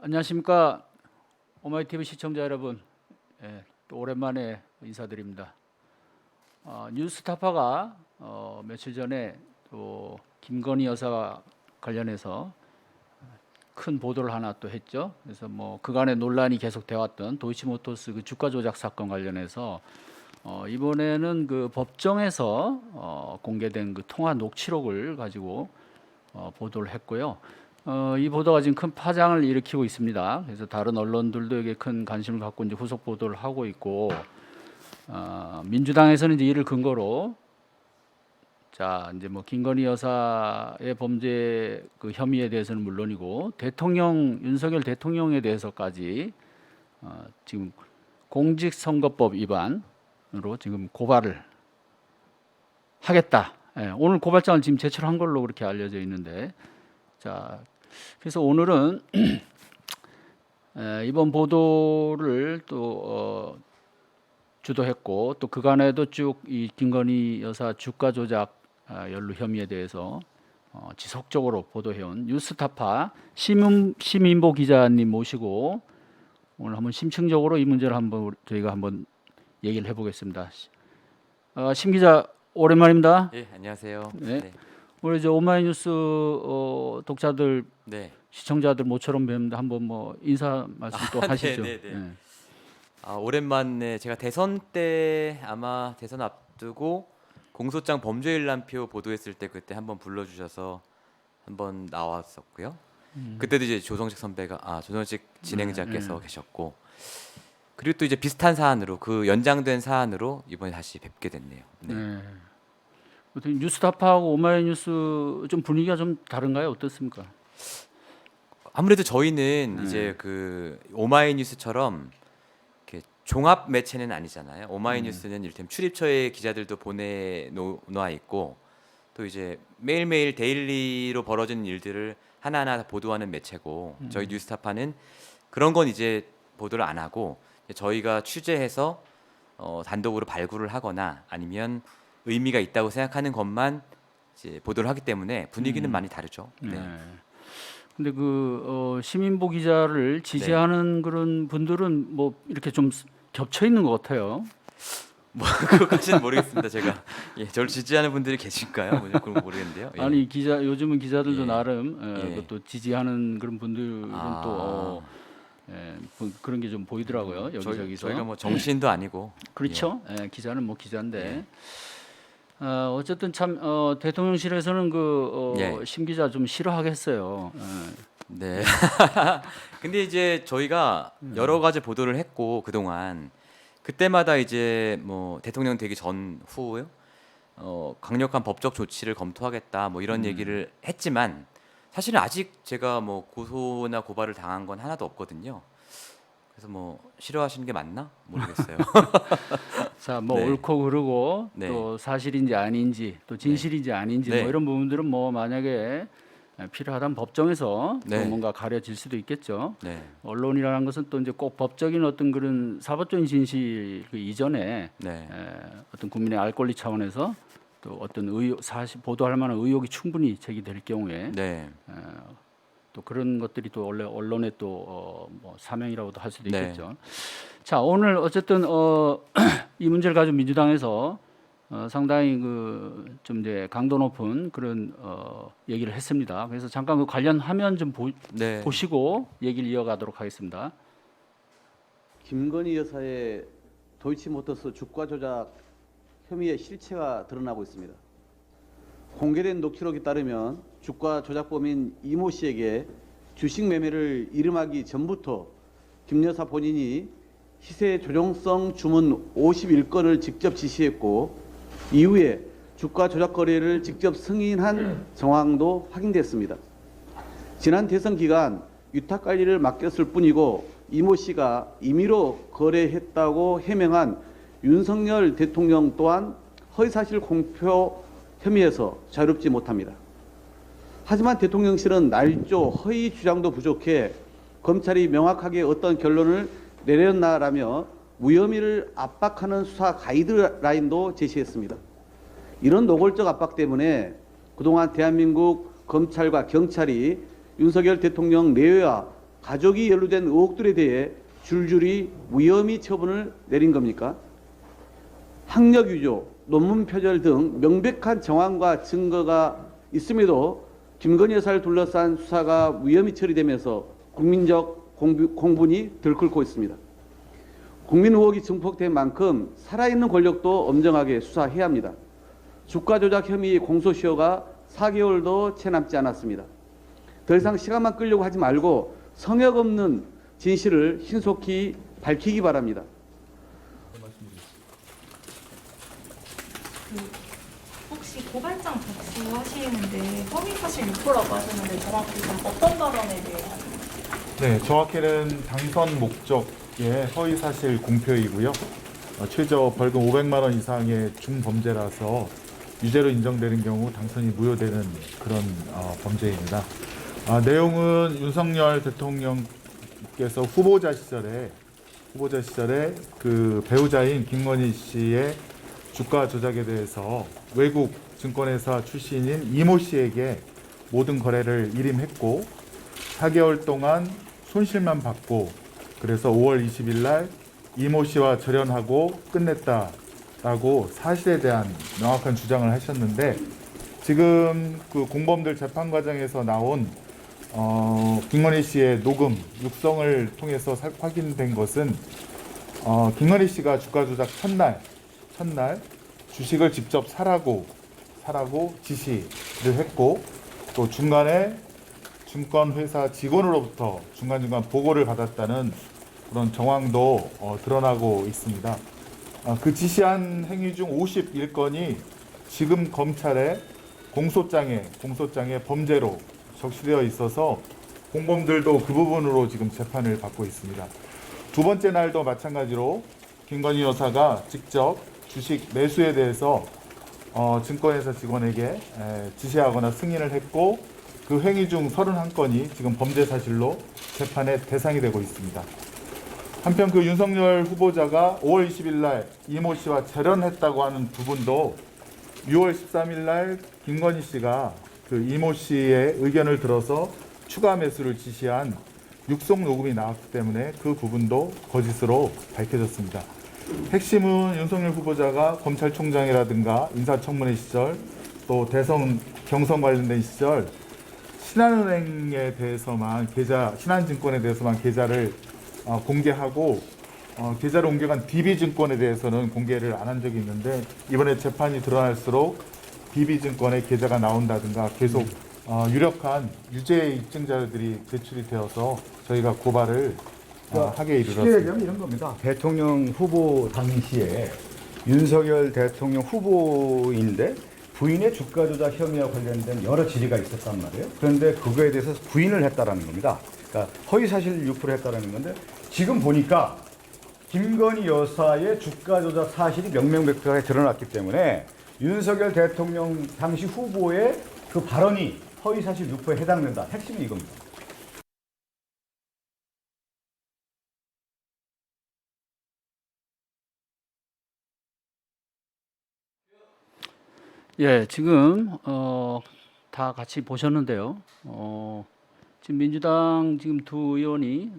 안녕하십니까 오마이TV 시청자 여러분. 또 오랜만에 인사드립니다. 뉴스타파가 며칠 전에 또 김건희 여사 관련해서 큰 보도를 하나 또 했죠. 그래서 뭐 그간의 논란이 계속돼 왔던 도이치모터스 그 주가 조작 사건 관련해서 이번에는 그 법정에서 공개된 그 통화 녹취록을 가지고 보도를 했고요. 이 보도가 지금 큰 파장을 일으키고 있습니다. 그래서 다른 언론들도 여기에 큰 관심을 갖고 이제 후속 보도를 하고 있고, 민주당에서는 이제 이를 근거로 자 이제 뭐 김건희 여사의 범죄 그 혐의에 대해서는 물론이고 윤석열 대통령에 대해서까지 지금 공직선거법 위반으로 지금 고발을 하겠다. 오늘 고발장을 지금 제출한 걸로 그렇게 알려져 있는데, 자 그래서 오늘은 이번 보도를 또 주도했고 또 그간에도 쭉 이 김건희 여사 주가 조작 연루 혐의에 대해서 지속적으로 보도해온 뉴스타파 심인보 기자님 모시고 오늘 한번 심층적으로 이 문제를 한번 저희가 한번 얘기를 해보겠습니다. 심 기자 오랜만입니다. 예, 안녕하세요. 네. 네. 우리 이제 오마이뉴스 독자들, 네. 시청자들 모처럼 뵙는데 한번 뭐 인사 말씀 또 하시죠. 네. 네. 오랜만에 제가 대선 때 아마 대선 앞두고 공소장 범죄일람표 보도했을 때 그때 한번 불러주셔서 한번 나왔었고요. 그때도 이제 조정식 진행자께서 계셨고, 그리고 또 이제 비슷한 사안으로 그 연장된 사안으로 이번에 다시 뵙게 됐네요. 네. 네. 어떻게 뉴스타파하고 오마이뉴스 좀 분위기가 좀 다른가요? 어떻습니까? 아무래도 저희는 이제 그 오마이뉴스처럼 이렇게 종합 매체는 아니잖아요. 오마이뉴스는 이를테면 출입처에 기자들도 보내놓아 있고, 또 이제 매일매일 데일리로 벌어지는 일들을 하나하나 다 보도하는 매체고, 저희 뉴스타파는 그런 건 이제 보도를 안 하고 저희가 취재해서 단독으로 발굴을 하거나 아니면 의미가 있다고 생각하는 것만 이제 보도를 하기 때문에 분위기는 많이 다르죠. 네. 근데 그 시민보 기자를 지지하는 그런 분들은 뭐 이렇게 좀 겹쳐 있는 것 같아요. 뭐 그것까지는 모르겠습니다. 제가 저를 지지하는 분들이 계실까요? 뭐 그런 거 모르겠는데요. 예. 아니 요즘은 기자들도 예. 나름 예. 또 지지하는 그런 분들은 또 그런 게 좀 보이더라고요. 여기저기서. 저희가 뭐 정치인도 아니고. 그렇죠. 기자는 뭐 기자인데. 어쨌든 참 대통령실에서는 심 기자 좀 싫어하겠어요. 네. 근데 이제 저희가 여러 가지 보도를 했고 그동안 그때마다 이제 뭐 대통령 되기 전후요. 강력한 법적 조치를 검토하겠다 뭐 이런 얘기를 했지만 사실은 아직 제가 뭐 고소나 고발을 당한 건 하나도 없거든요. 그래서 뭐 싫어하시는 게 맞나 모르겠어요. 자, 뭐 네. 옳고 그르고 네. 또 사실인지 아닌지 또 진실인지 아닌지 뭐 네. 이런 부분들은 뭐 만약에 필요하다면 법정에서 또 네. 뭔가 가려질 수도 있겠죠. 네. 언론이라는 것은 또 이제 꼭 법적인 어떤 그런 사법적인 진실 그 이전에 네. 어떤 국민의 알 권리 차원에서 또 어떤 사실 보도할 만한 의혹이 충분히 제기될 경우에 네. 또 그런 것들이 또 원래 언론의 또 뭐 사명이라고도 할 수도 네. 있겠죠. 자, 오늘 어쨌든 이 문제를 가지고 민주당에서 상당히 그 좀 이제 강도 높은 그런 얘기를 했습니다. 그래서 잠깐 그 관련 화면 좀 네. 보시고 얘기를 이어가도록 하겠습니다. 김건희 여사의 도이치모터스 주가 조작 혐의의 실체가 드러나고 있습니다. 공개된 녹취록에 따르면 주가 조작범인 이모 씨에게 주식 매매를 이름하기 전부터 김 여사 본인이 시세 조정성 주문 51건을 직접 지시했고 이후에 주가 조작 거래를 직접 승인한 정황도 확인됐습니다. 지난 대선 기간 위탁 관리를 맡겼을 뿐이고 이모 씨가 임의로 거래했다고 해명한 윤석열 대통령 또한 허위사실 공표 혐의에서 자유롭지 못합니다. 하지만 대통령실은 날조 허위 주장도 부족해 검찰이 명확하게 어떤 결론을 내렸나라며 무혐의를 압박하는 수사 가이드라인도 제시했습니다. 이런 노골적 압박 때문에 그동안 대한민국 검찰과 경찰이 윤석열 대통령 내외와 가족이 연루된 의혹들에 대해 줄줄이 무혐의 처분을 내린 겁니까? 학력 위조, 논문 표절 등 명백한 정황과 증거가 있음에도 김건희 여사를 둘러싼 수사가 무혐의 처리되면서 국민적 공분이 들끓고 있습니다. 국민 의혹이 증폭된 만큼 살아있는 권력도 엄정하게 수사해야 합니다. 주가 조작 혐의 공소시효가 4개월도 채 남지 않았습니다. 더 이상 시간만 끌려고 하지 말고 성역 없는 진실을 신속히 밝히기 바랍니다. 혹시 고발장 접수하시는데 허위 사실 유포라고 하셨는데 정확히 어떤 발언에 대해? 네, 정확히는 당선 목적의 허위 사실 공표이고요. 최저 벌금 500만 원 이상의 중범죄라서 유죄로 인정되는 경우 당선이 무효되는 그런 범죄입니다. 내용은 윤석열 대통령께서 후보자 시절에 그 배우자인 김건희 씨의 주가 조작에 대해서 외국 증권회사 출신인 이모 씨에게 모든 거래를 일임했고 4개월 동안 손실만 받고 그래서 5월 20일 날 이모 씨와 절연하고 끝냈다라고 사실에 대한 명확한 주장을 하셨는데 지금 그 공범들 재판 과정에서 나온 김건희 씨의 녹음 육성을 통해서 확인된 것은 김건희 씨가 주가 조작 첫날 주식을 직접 사라고 지시를 했고 또 중간에 증권회사 직원으로부터 중간중간 보고를 받았다는 그런 정황도 드러나고 있습니다. 그 지시한 행위 중 51건이 지금 검찰의 공소장에 범죄로 적시되어 있어서 공범들도 그 부분으로 지금 재판을 받고 있습니다. 두 번째 날도 마찬가지로 김건희 여사가 직접 주식 매수에 대해서 증권회사 직원에게 지시하거나 승인을 했고 그 행위 중 31건이 지금 범죄 사실로 재판의 대상이 되고 있습니다. 한편 그 윤석열 후보자가 5월 20일 날 이모 씨와 절연했다고 하는 부분도 6월 13일 날 김건희 씨가 그 이모 씨의 의견을 들어서 추가 매수를 지시한 육성 녹음이 나왔기 때문에 그 부분도 거짓으로 밝혀졌습니다. 핵심은 윤석열 후보자가 검찰총장이라든가 인사청문회 시절 또 대선 경선 관련된 시절 신한은행에 대해서만 신한증권에 대해서만 계좌를 공개하고 계좌를 옮겨간 DB증권에 대해서는 공개를 안 한 적이 있는데 이번에 재판이 드러날수록 DB증권의 계좌가 나온다든가 계속 유력한 유죄 입증자들이 제출이 되어서 저희가 고발을 하게 쉽게 이르렀습니다. 얘기하면 이런 겁니다. 대통령 후보 당시에 윤석열 대통령 후보인데 부인의 주가 조작 혐의와 관련된 여러 질의가 있었단 말이에요. 그런데 그거에 대해서 부인을 했다라는 겁니다. 그러니까 허위 사실 유포를 했다라는 건데 지금 보니까 김건희 여사의 주가 조작 사실이 명명백백하게 드러났기 때문에 윤석열 대통령 당시 후보의 그 발언이 허위 사실 유포에 해당된다. 핵심이 이겁니다. 예, 지금 다 같이 보셨는데요. 지금 민주당 지금 두 의원이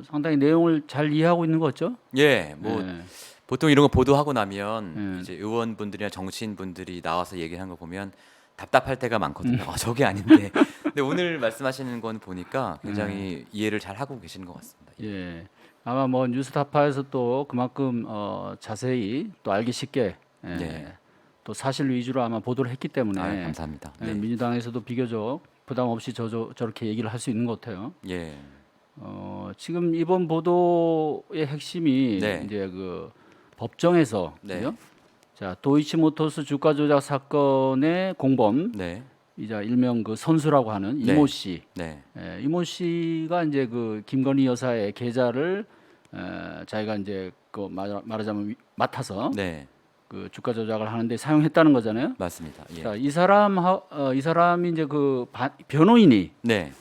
상당히 내용을 잘 이해하고 있는 것 같죠? 예, 뭐 예. 보통 이런 거 보도하고 나면 이제 의원분들이나 정치인분들이 나와서 얘기하는 거 보면 답답할 때가 많거든요. 저게 아닌데. 근데 오늘 말씀하시는 건 보니까 굉장히 이해를 잘 하고 계시는 것 같습니다. 예. 아마 뭐 뉴스타파에서 또 그만큼 자세히 또 알기 쉽게 네. 또 사실 위주로 아마 보도를 했기 때문에 감사합니다. 예, 네. 민주당에서도 비교적 부담 없이 저렇게 얘기를 할 수 있는 것 같아요. 예. 지금 이번 보도의 핵심이 네. 이제 그 법정에서 네. 그죠? 자 도이치모터스 주가 조작 사건의 공범 네. 이자 일명 그 선수라고 하는 네. 이모 씨, 네. 이모 씨가 이제 그 김건희 여사의 계좌를 자기가 이제 그 말하자면 맡아서 네. 그 주가 조작을 하는데 사용했다는 거잖아요. 맞습니다. 예. 자, 이 사람이 이제 그 변호인이 네.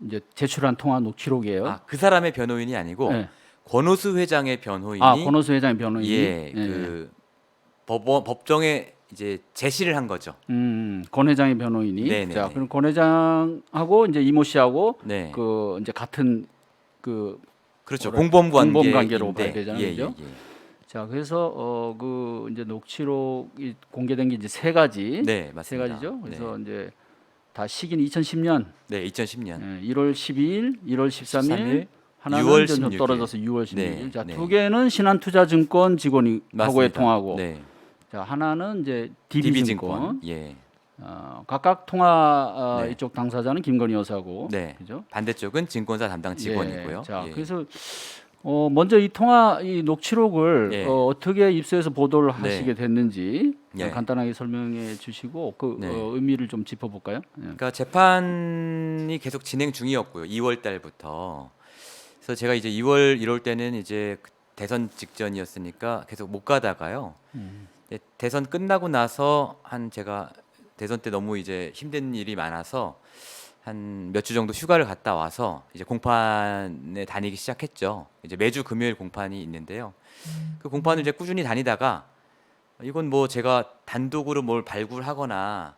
이제 제출한 통화 녹취록이에요. 아, 그 사람의 변호인이 아니고 네. 권오수 회장의 변호인이 권오수 회장의 변호인이 예, 그 법정에 이제 제시를 한 거죠. 권 회장의 변호인이. 네네네. 자, 그럼 권 회장하고 이제 이모 씨하고 네. 그 이제 같은 그 그렇죠. 뭐랄까, 공범 공범 관계로 관계인데, 봐야 되잖아요, 그죠? 자, 그래서 그 이제 녹취록이 공개된 게 이제 세 가지. 네, 맞습니다. 세 가지죠. 그래서 네. 이제 다 시기는 2010년 네, 2010년 1월 12일, 1월 13일, 13일, 하나는 6월 좀 16일. 떨어져서 6월 16일. 네, 자, 네. 두 개는 신한투자증권 직원이 하고의 맞습니다. 통화고. 네. 자, 하나는 이제 DB증권. DB증권. 예. 각각 통화 네. 이쪽 당사자는 김건희 여사고. 네. 그죠? 반대쪽은 증권사 담당 직원이고요. 예, 자, 예. 그래서 먼저 이 녹취록을 예. 어떻게 입수해서 보도를 네. 하시게 됐는지 예. 간단하게 설명해 주시고 그 네. 의미를 좀 짚어볼까요? 예. 그러니까 재판이 계속 진행 중이었고요. 2월 달부터. 그래서 제가 이제 2월 1월 때는 이제 대선 직전이었으니까 계속 못 가다가요. 근데 대선 끝나고 나서 제가 대선 때 너무 이제 힘든 일이 많아서 한 몇 주 정도 휴가를 갔다 와서 이제 공판에 다니기 시작했죠. 이제 매주 금요일 공판이 있는데요. 그 공판을 이제 꾸준히 다니다가 이건 뭐 제가 단독으로 뭘 발굴하거나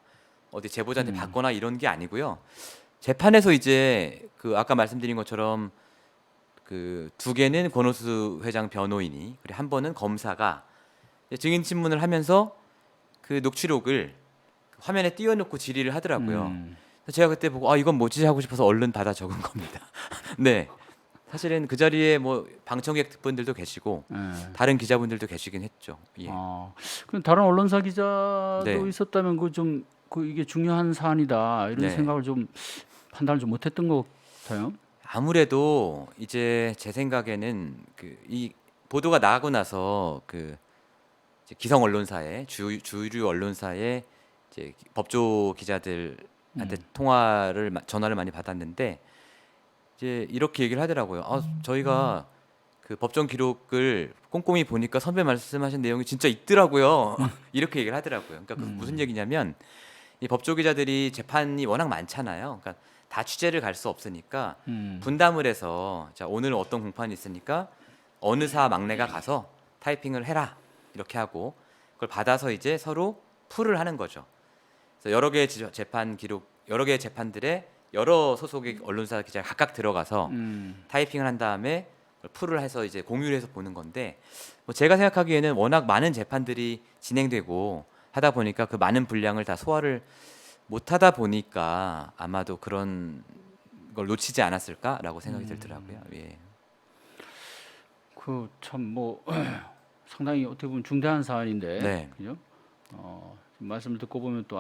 어디 제보자한테 받거나 이런 게 아니고요. 재판에서 이제 그 아까 말씀드린 것처럼 그 두 개는 권오수 회장 변호인이 그리고 한 번은 검사가 증인 신문을 하면서 그 녹취록을 화면에 띄워놓고 질의를 하더라고요. 그래서 제가 그때 보고 이건 뭐지 하고 싶어서 얼른 받아 적은 겁니다. 네, 사실은 그 자리에 뭐 방청객 분들도 계시고 예. 다른 기자분들도 계시긴 했죠. 예. 그럼 다른 언론사 기자도 네. 있었다면 이게 중요한 사안이다 이런 네. 생각을 좀 판단을 좀 못했던 것 같아요. 아무래도 이제 제 생각에는 이 보도가 나가고 나서 이제 기성 언론사에 주류 언론사에 이제 법조 기자들한테 전화를 많이 받았는데 이제 이렇게 얘기를 하더라고요. 저희가 그 법정 기록을 꼼꼼히 보니까 선배 말씀하신 내용이 진짜 있더라고요. 이렇게 얘기를 하더라고요. 그러니까 무슨 얘기냐면 이 법조 기자들이 재판이 워낙 많잖아요. 그러니까 다 취재를 갈 수 없으니까 분담을 해서 자 오늘 어떤 공판이 있으니까 어느 사 막내가 가서 타이핑을 해라 이렇게 하고 그걸 받아서 이제 서로 풀을 하는 거죠. 그래서 여러 개의 재판 기록, 여러 개의 재판들에 여러 소속의 언론사 기자가 각각 들어가서 타이핑을 한 다음에 그걸 풀을 해서 이제 공유를 해서 보는 건데 뭐 제가 생각하기에는 워낙 많은 재판들이 진행되고 하다 보니까 그 많은 분량을 다 소화를 못 하다 보니까 아마도 그런 걸 놓치지 않았을까라고 생각이 들더라고요. 예. 그 참 뭐 상당히 어떻게 보면 중대한 사안인데, 네. 그죠? 말씀을 듣고 보면 또